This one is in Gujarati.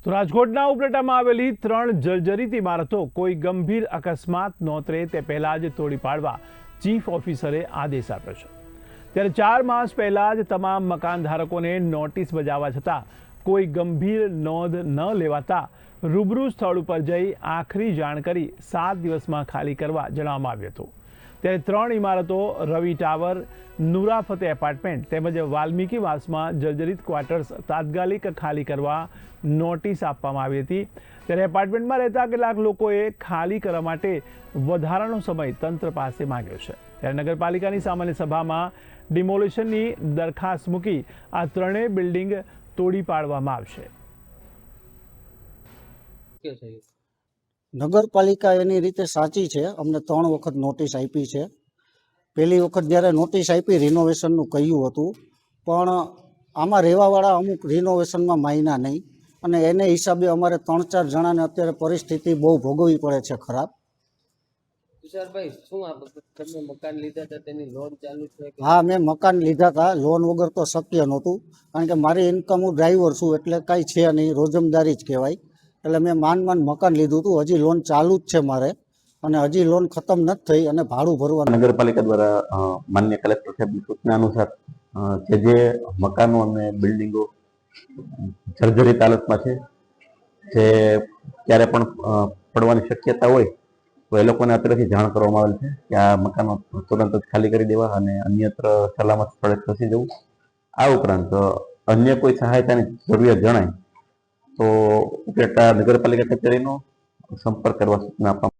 તો રાજકોટના ઉપલેટામાં આવેલી 3 જર્જરિત ઇમારતો કોઈ ગંભીર અકસ્માત નોતરે તે પહેલા જ તોડી પાડવા ચીફ ઓફિસરે આદેશ આપ્યો છે। ત્યારે 4 માસ પહેલા જ તમામ મકાન ધારકોને નોટિસ બજાવવા છતાં કોઈ ગંભીર નોંધ ન લેવાતા રૂબરૂ સ્થળ ઉપર જઈ આખરી જાણ કરી 7 દિવસમાં ખાલી કરવા જણાવવામાં આવ્યું હતું। ત્યારે 3 ઇમારતો રવિ ટાવર, નુરા ફતેહ એપાર્ટમેન્ટ તેમજ વાલ્મીકી વાસમાં જર્જરિત ક્વાર્ટર્સ તાત્કાલિક ખાલી કરવા નોટિસ આપવામાં આવી હતી। ત્યારે એપાર્ટમેન્ટમાં રહેતા કેટલાક લોકોએ ખાલી કરવા માટે વધારાનો સમય તંત્ર પાસે માંગ્યો છે। ત્યારે નગરપાલિકાની સામાન્ય સભામાં ડિમોલિશનની દરખાસ્ત મૂકી આ 3 બિલ્ડિંગ તોડી પાડવામાં આવશે। નગરપાલિકા એની રીતે સાચી છે। અમને 3 વખત નોટિસ આપી છે। પહેલી વખત જ્યારે નોટિસ આપી રિનોવેશનનું કહ્યું હતું, પણ આમાં રહેવાવાળા અમુક રિનોવેશનમાં માયના નહીં, અને એને હિસાબે અમારે 3-4 જણાને અત્યારે પરિસ્થિતિ બહુ ભોગવવી પડે છે ખરાબ। તુષારભાઈ, શું તમે મકાન લીધા હતા તેની લોન ચાલુ છે? હા, મેં મકાન લીધા હતા। લોન વગર તો શક્ય નહોતું, કારણ કે મારી ઇન્કમ હું ડ્રાઈવર છું, એટલે કાંઈ છે નહીં, રોજમદારી જ કહેવાય। એટલે મેં માંડ મકાન લીધું હતું। હજી લોન ચાલુ જ છે મારે, અને હજી લોન ખતમ નથી થઈ, અને ભાડું ભરવાનું। નગરપાલિકા દ્વારા માન્ય કલેક્ટર સાહેબની સૂચના અનુસાર જે મકાનો અને બિલ્ડિંગો જર્જરિત હાલતમાં છે, જે ક્યારે પણ પડવાની શક્યતા હોય તો એ લોકોને અત્યારેથી જાણ કરવામાં આવેલ છે કે આ મકાનો તુરંત જ ખાલી કરી દેવા અને અન્યત્ર સલામત સ્થળે ખસી જવું। આ ઉપરાંત અન્ય કોઈ સહાયતાની જરૂરિયાત જણાય તો ઉપલેટા નગરપાલિકા કચેરીનો સંપર્ક કરવા સૂચના આપવામાં